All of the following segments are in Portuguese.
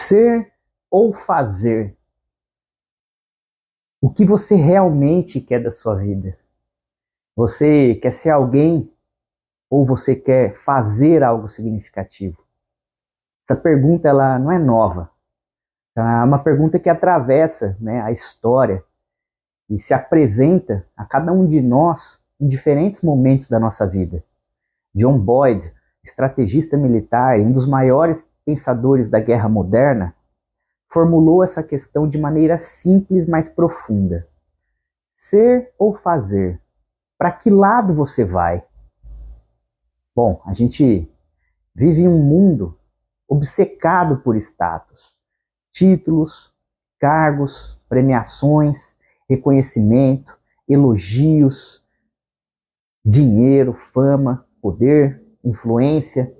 Ser ou fazer? O que você realmente quer da sua vida? Você quer ser alguém ou você quer fazer algo significativo? Essa pergunta ela não é nova. É uma pergunta que atravessa, né, a história e se apresenta a cada um de nós em diferentes momentos da nossa vida. John Boyd, estrategista militar e um dos maiores pensadores da guerra moderna, formulou essa questão de maneira simples, mas profunda. Ser ou fazer? Para que lado você vai? Bom, a gente vive em um mundo obcecado por status, títulos, cargos, premiações, reconhecimento, elogios, dinheiro, fama, poder, influência.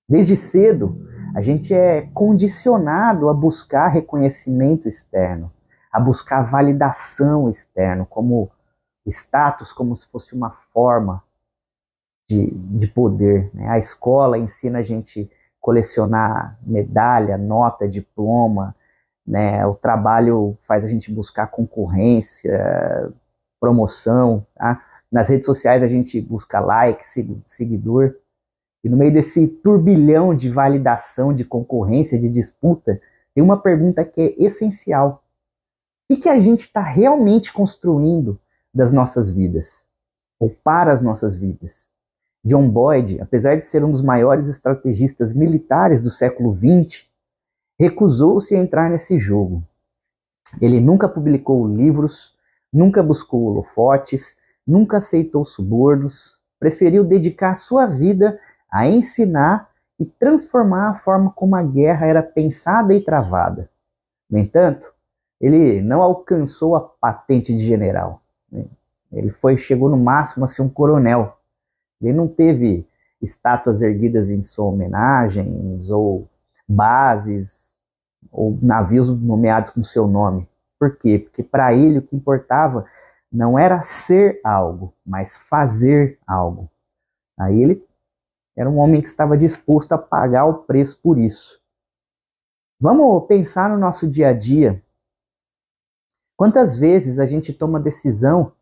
Desde cedo, a gente é condicionado a buscar reconhecimento externo, a buscar validação externa, como status, como se fosse uma forma de poder. Né? A escola ensina a gente colecionar medalha, nota, diploma, né? O trabalho faz a gente buscar concorrência, promoção. Tá? Nas redes sociais a gente busca like, seguidor. E no meio desse turbilhão de validação, de concorrência, de disputa, tem uma pergunta que é essencial. O que a gente está realmente construindo das nossas vidas? Ou para as nossas vidas? John Boyd, apesar de ser um dos maiores estrategistas militares do século XX, recusou-se a entrar nesse jogo. Ele nunca publicou livros, nunca buscou holofotes, nunca aceitou subornos, preferiu dedicar sua vida a ensinar e transformar a forma como a guerra era pensada e travada. No entanto, ele não alcançou a patente de general. Ele chegou no máximo a ser um coronel. Ele não teve estátuas erguidas em sua homenagem, ou bases, ou navios nomeados com seu nome. Por quê? Porque para ele o que importava não era ser algo, mas fazer algo. Aí ele era um homem que estava disposto a pagar o preço por isso. Vamos pensar no nosso dia a dia. Quantas vezes a gente toma decisão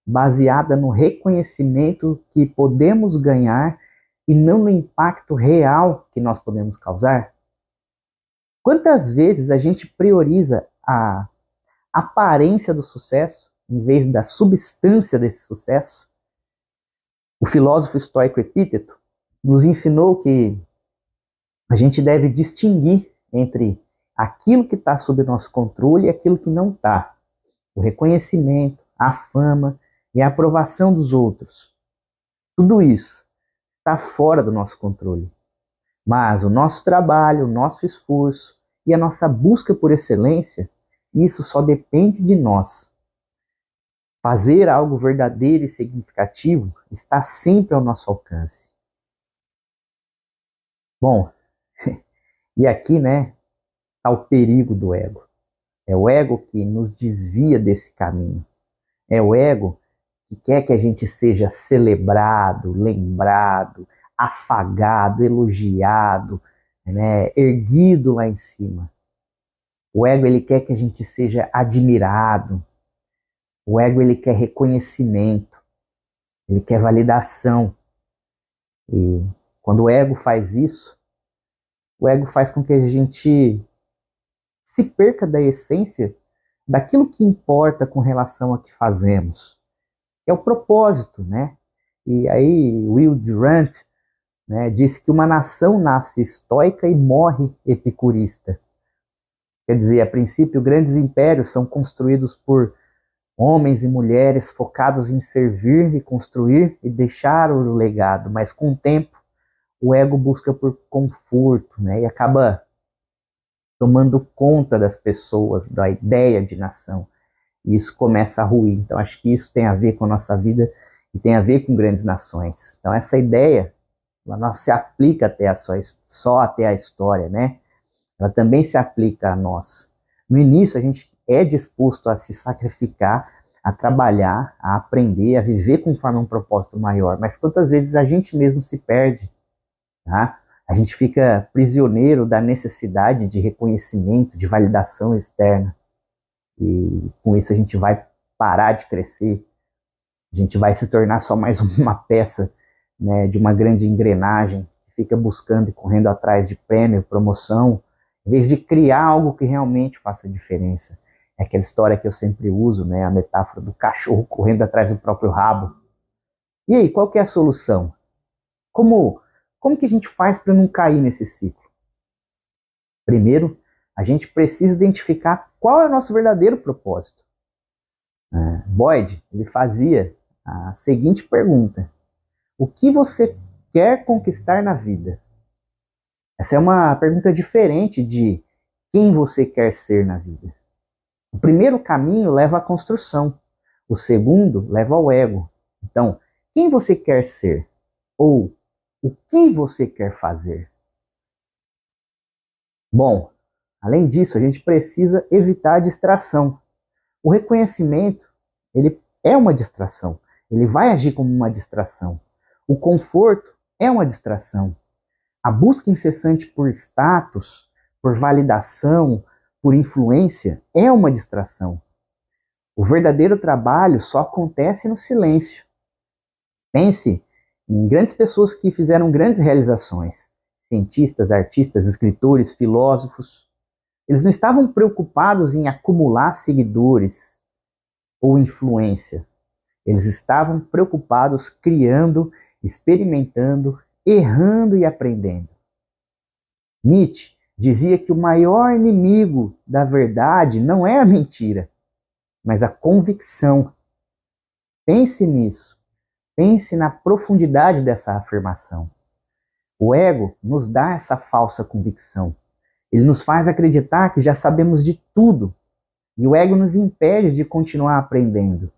baseada no reconhecimento que podemos ganhar e não no impacto real que nós podemos causar? Quantas vezes a gente prioriza a aparência do sucesso em vez da substância desse sucesso? O filósofo estoico Epíteto nos ensinou que a gente deve distinguir entre aquilo que está sob nosso controle e aquilo que não está. O reconhecimento, a fama e a aprovação dos outros. Tudo isso está fora do nosso controle. Mas o nosso trabalho, o nosso esforço e a nossa busca por excelência, isso só depende de nós. Fazer algo verdadeiro e significativo está sempre ao nosso alcance. Bom, e aqui, né, está o perigo do ego. É o ego que nos desvia desse caminho. É o ego que quer que a gente seja celebrado, lembrado, afagado, elogiado, né, erguido lá em cima. O ego ele quer que a gente seja admirado. O ego ele quer reconhecimento. Ele quer validação. E quando o ego faz isso, o ego faz com que a gente se perca da essência daquilo que importa com relação ao que fazemos. É o propósito, né? E aí Will Durant, né, disse que uma nação nasce estoica e morre epicurista. Quer dizer, a princípio, grandes impérios são construídos por homens e mulheres focados em servir e construir e deixar o legado, mas com o tempo o ego busca por conforto, né, e acaba tomando conta das pessoas, da ideia de nação. E isso começa a ruir. Então, acho que isso tem a ver com a nossa vida e tem a ver com grandes nações. Então, essa ideia, ela não se aplica só até a história, né? Ela também se aplica a nós. No início, a gente é disposto a se sacrificar, a trabalhar, a aprender, a viver conforme um propósito maior. Mas quantas vezes a gente mesmo se perde, tá? A gente fica prisioneiro da necessidade de reconhecimento, de validação externa. E com isso a gente vai parar de crescer, a gente vai se tornar só mais uma peça, né, de uma grande engrenagem que fica buscando e correndo atrás de prêmio, promoção, em vez de criar algo que realmente faça diferença. É aquela história que eu sempre uso, né, a metáfora do cachorro correndo atrás do próprio rabo. E aí, qual que é a solução? Como, como que a gente faz para não cair nesse ciclo? Primeiro, a gente precisa identificar qual é o nosso verdadeiro propósito. Boyd, ele fazia a seguinte pergunta: o que você quer conquistar na vida? Essa é uma pergunta diferente de quem você quer ser na vida. O primeiro caminho leva à construção, o segundo leva ao ego. Então, quem você quer ser? Ou o que você quer fazer? Bom, além disso, a gente precisa evitar a distração. O reconhecimento, ele é uma distração. Ele vai agir como uma distração. O conforto é uma distração. A busca incessante por status, por validação, por influência, é uma distração. O verdadeiro trabalho só acontece no silêncio. Pense em grandes pessoas que fizeram grandes realizações. Cientistas, artistas, escritores, filósofos. Eles não estavam preocupados em acumular seguidores ou influência. Eles estavam preocupados criando, experimentando, errando e aprendendo. Nietzsche dizia que o maior inimigo da verdade não é a mentira, mas a convicção. Pense nisso. Pense na profundidade dessa afirmação. O ego nos dá essa falsa convicção. Ele nos faz acreditar que já sabemos de tudo. E o ego nos impede de continuar aprendendo.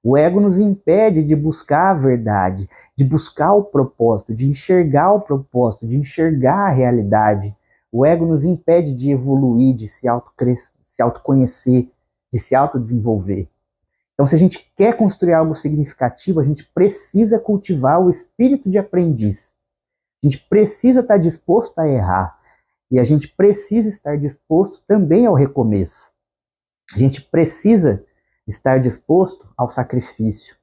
O ego nos impede de buscar a verdade, de buscar o propósito, de enxergar o propósito, de enxergar a realidade. O ego nos impede de evoluir, de se autoconhecer, de se autodesenvolver. Então, se a gente quer construir algo significativo, a gente precisa cultivar o espírito de aprendiz. A gente precisa estar disposto a errar. E a gente precisa estar disposto também ao recomeço. A gente precisa estar disposto ao sacrifício.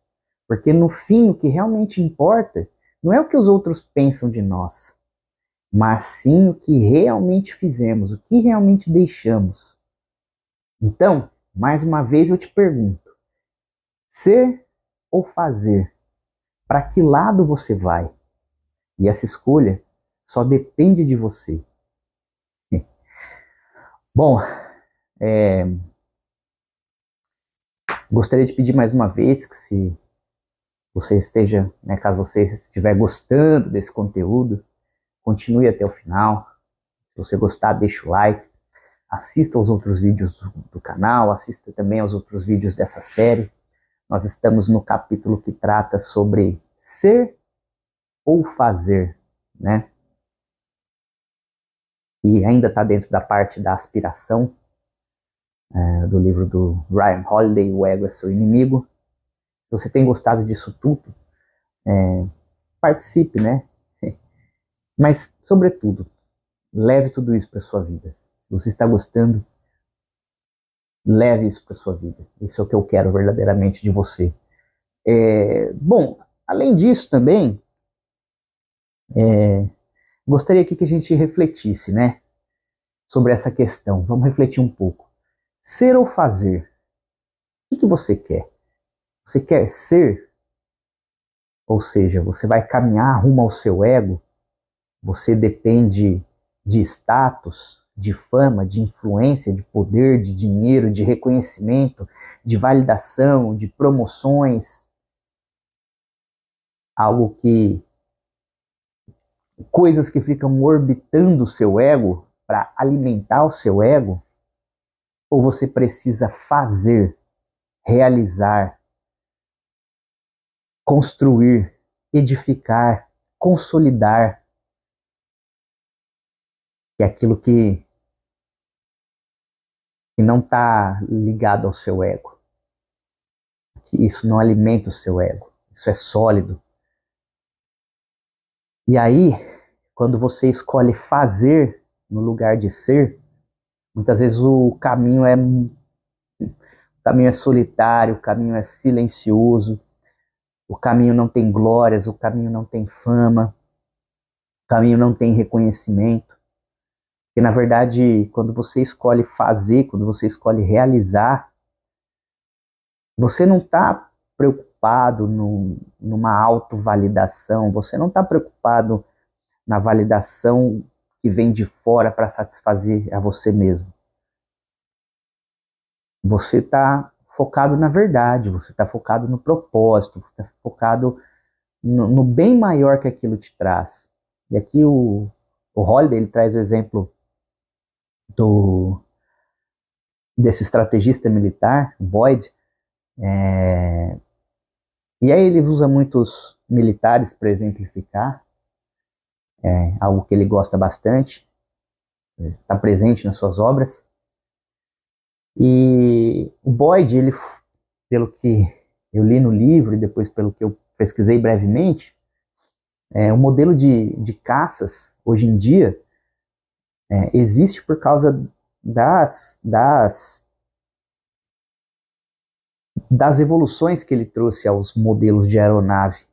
Porque no fim, o que realmente importa não é o que os outros pensam de nós, mas sim o que realmente fizemos, o que realmente deixamos. Então, mais uma vez eu te pergunto: ser ou fazer? Para que lado você vai? E essa escolha só depende de você. Bom, gostaria de pedir mais uma vez que se você esteja, né, caso você estiver gostando desse conteúdo, continue até o final. Se você gostar, deixa o like, assista aos outros vídeos do canal, assista também aos outros vídeos dessa série. Nós estamos no capítulo que trata sobre ser ou fazer, né? E ainda está dentro da parte da aspiração, do livro do Ryan Holiday, O Ego é Seu Inimigo. Se você tem gostado disso tudo, participe, né? Mas, sobretudo, leve tudo isso para sua vida. Se você está gostando, leve isso para sua vida. Isso é o que eu quero verdadeiramente de você. Bom, além disso também, gostaria aqui que a gente refletisse, né, sobre essa questão. Vamos refletir um pouco. Ser ou fazer? O que você quer? Você quer ser? Ou seja, você vai caminhar rumo ao seu ego? Você depende de status, de fama, de influência, de poder, de dinheiro, de reconhecimento, de validação, de promoções? Algo que... coisas que ficam orbitando o seu ego para alimentar o seu ego? Ou você precisa fazer, realizar, construir, edificar, consolidar, que é aquilo que não está ligado ao seu ego. Que isso não alimenta o seu ego. Isso é sólido. E aí, quando você escolhe fazer no lugar de ser, muitas vezes o caminho é solitário, o caminho é silencioso, o caminho não tem glórias, o caminho não tem fama, o caminho não tem reconhecimento. Porque, na verdade, quando você escolhe fazer, quando você escolhe realizar, você não está preocupado numa autovalidação, você não está preocupado na validação que vem de fora para satisfazer a você mesmo. Você está focado na verdade, você está focado no propósito, você está focado no bem maior que aquilo te traz. E aqui o Holiday ele traz o exemplo desse estrategista militar, Boyd, e aí ele usa muitos militares para exemplificar, algo que ele gosta bastante, está presente nas suas obras. E o Boyd, ele, pelo que eu li no livro e depois pelo que eu pesquisei brevemente, o modelo de caças, hoje em dia, existe por causa das evoluções que ele trouxe aos modelos de aeronave.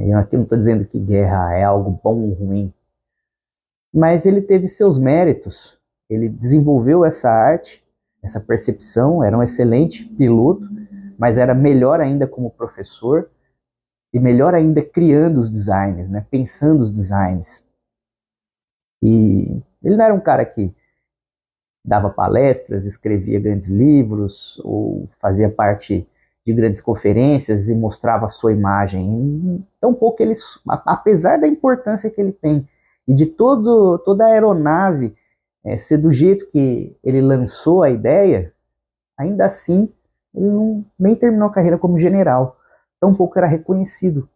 Eu aqui não estou dizendo que guerra é algo bom ou ruim, mas ele teve seus méritos, ele desenvolveu essa arte, essa percepção, era um excelente piloto, mas era melhor ainda como professor e melhor ainda criando os designs, né? Pensando os designs. E ele não era um cara que dava palestras, escrevia grandes livros ou fazia parte de grandes conferências e mostrava a sua imagem. Tampouco ele, apesar da importância que ele tem e de toda a aeronave ser do jeito que ele lançou a ideia, ainda assim ele nem terminou a carreira como general. Tampouco era reconhecido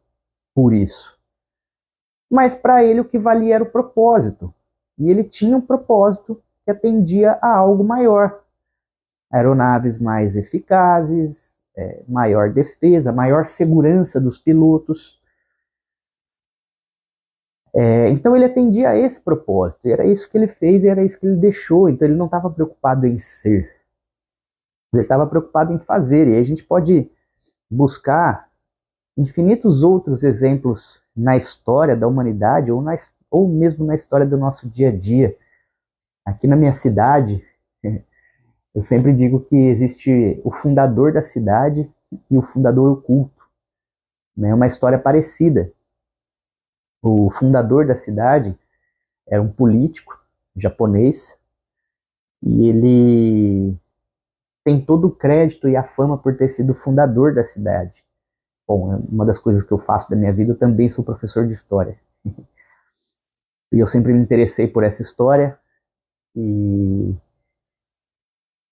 por isso. Mas para ele o que valia era o propósito. E ele tinha um propósito que atendia a algo maior. Aeronaves mais eficazes, maior defesa, maior segurança dos pilotos. Então ele atendia a esse propósito. E era isso que ele fez e era isso que ele deixou. Então ele não estava preocupado em ser. Ele estava preocupado em fazer. E aí a gente pode buscar infinitos outros exemplos na história da humanidade ou mesmo na história do nosso dia a dia. Aqui na minha cidade, eu sempre digo que existe o fundador da cidade e o fundador oculto. É uma história parecida. O fundador da cidade era um político japonês e ele tem todo o crédito e a fama por ter sido o fundador da cidade. Bom, uma das coisas que eu faço da minha vida, eu também sou professor de história. E eu sempre me interessei por essa história e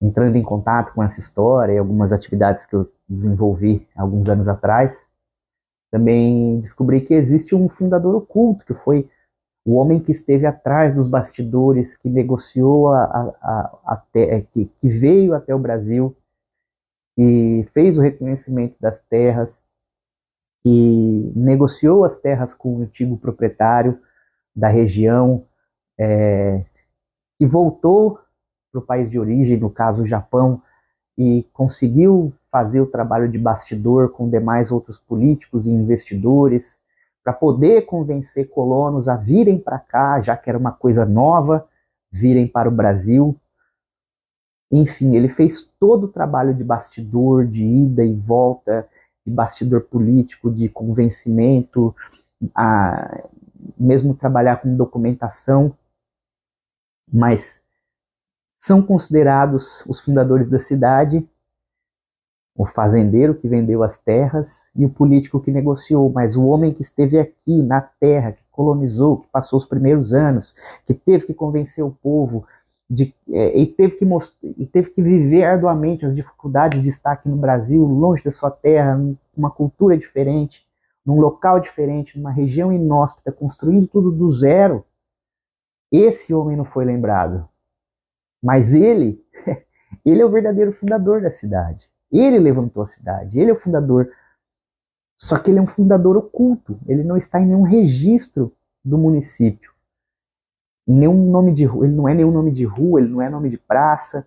entrando em contato com essa história e algumas atividades que eu desenvolvi alguns anos atrás, também descobri que existe um fundador oculto, que foi o homem que esteve atrás dos bastidores, que negociou, que veio até o Brasil, que fez o reconhecimento das terras, que negociou as terras com o antigo proprietário da região, que voltou para o país de origem, no caso o Japão, e conseguiu fazer o trabalho de bastidor com demais outros políticos e investidores para poder convencer colonos a virem para cá, já que era uma coisa nova, virem para o Brasil. Enfim, ele fez todo o trabalho de bastidor, de ida e volta, de bastidor político, de convencimento, mesmo trabalhar com documentação, mas são considerados os fundadores da cidade, o fazendeiro que vendeu as terras e o político que negociou, mas o homem que esteve aqui na terra, que colonizou, que passou os primeiros anos, que teve que convencer o povo, e teve que viver arduamente as dificuldades de estar aqui no Brasil, longe da sua terra, numa cultura diferente, num local diferente, numa região inóspita, construindo tudo do zero. Esse homem não foi lembrado. Mas ele é o verdadeiro fundador da cidade. Ele levantou a cidade, ele é o fundador. Só que ele é um fundador oculto. Ele não está em nenhum registro do município. Em nenhum nome de rua, ele não é nenhum nome de rua, ele não é nome de praça.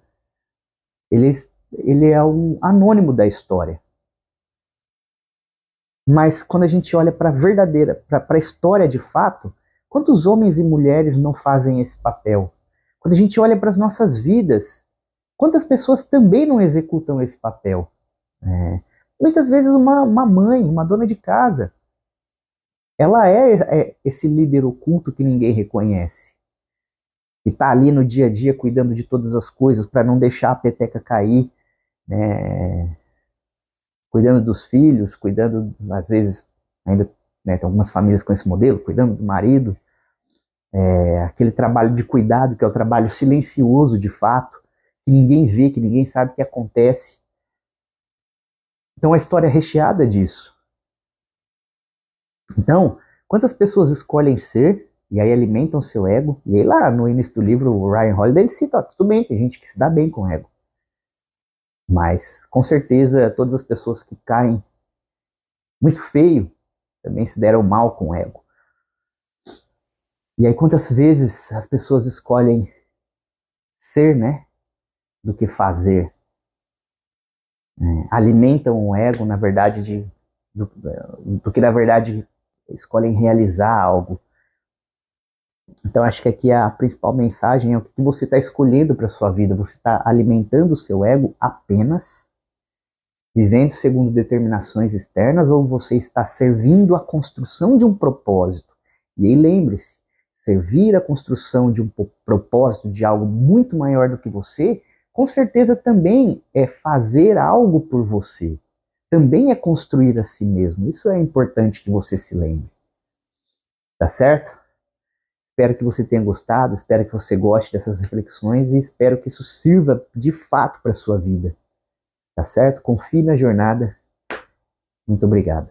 Ele é um anônimo da história. Mas quando a gente olha para a verdadeira, para a história de fato, quantos homens e mulheres não fazem esse papel? Quando a gente olha para as nossas vidas, quantas pessoas também não executam esse papel? Muitas vezes uma mãe, uma dona de casa, ela é esse líder oculto que ninguém reconhece. Que está ali no dia a dia cuidando de todas as coisas para não deixar a peteca cair, né? Cuidando dos filhos, cuidando, às vezes, ainda, né, tem algumas famílias com esse modelo, cuidando do marido, aquele trabalho de cuidado, que é o trabalho silencioso de fato, que ninguém vê, que ninguém sabe o que acontece. Então a história é recheada disso. Então, quantas pessoas escolhem ser, e aí alimentam seu ego, e aí lá no início do livro, o Ryan Holiday, ele cita, tudo bem, tem gente que se dá bem com o ego. Mas, com certeza, todas as pessoas que caem muito feio também se deram mal com o ego. E aí, quantas vezes as pessoas escolhem ser, né, do que fazer? Alimentam o ego, na verdade, do que, na verdade, escolhem realizar algo. Então, acho que aqui a principal mensagem é o que você está escolhendo para sua vida. Você está alimentando o seu ego apenas, vivendo segundo determinações externas, ou você está servindo a construção de um propósito? E aí lembre-se, servir a construção de um propósito, de algo muito maior do que você, com certeza também é fazer algo por você. Também é construir a si mesmo. Isso é importante que você se lembre. Tá certo? Espero que você tenha gostado, espero que você goste dessas reflexões e espero que isso sirva de fato para a sua vida. Tá certo? Confie na jornada. Muito obrigado.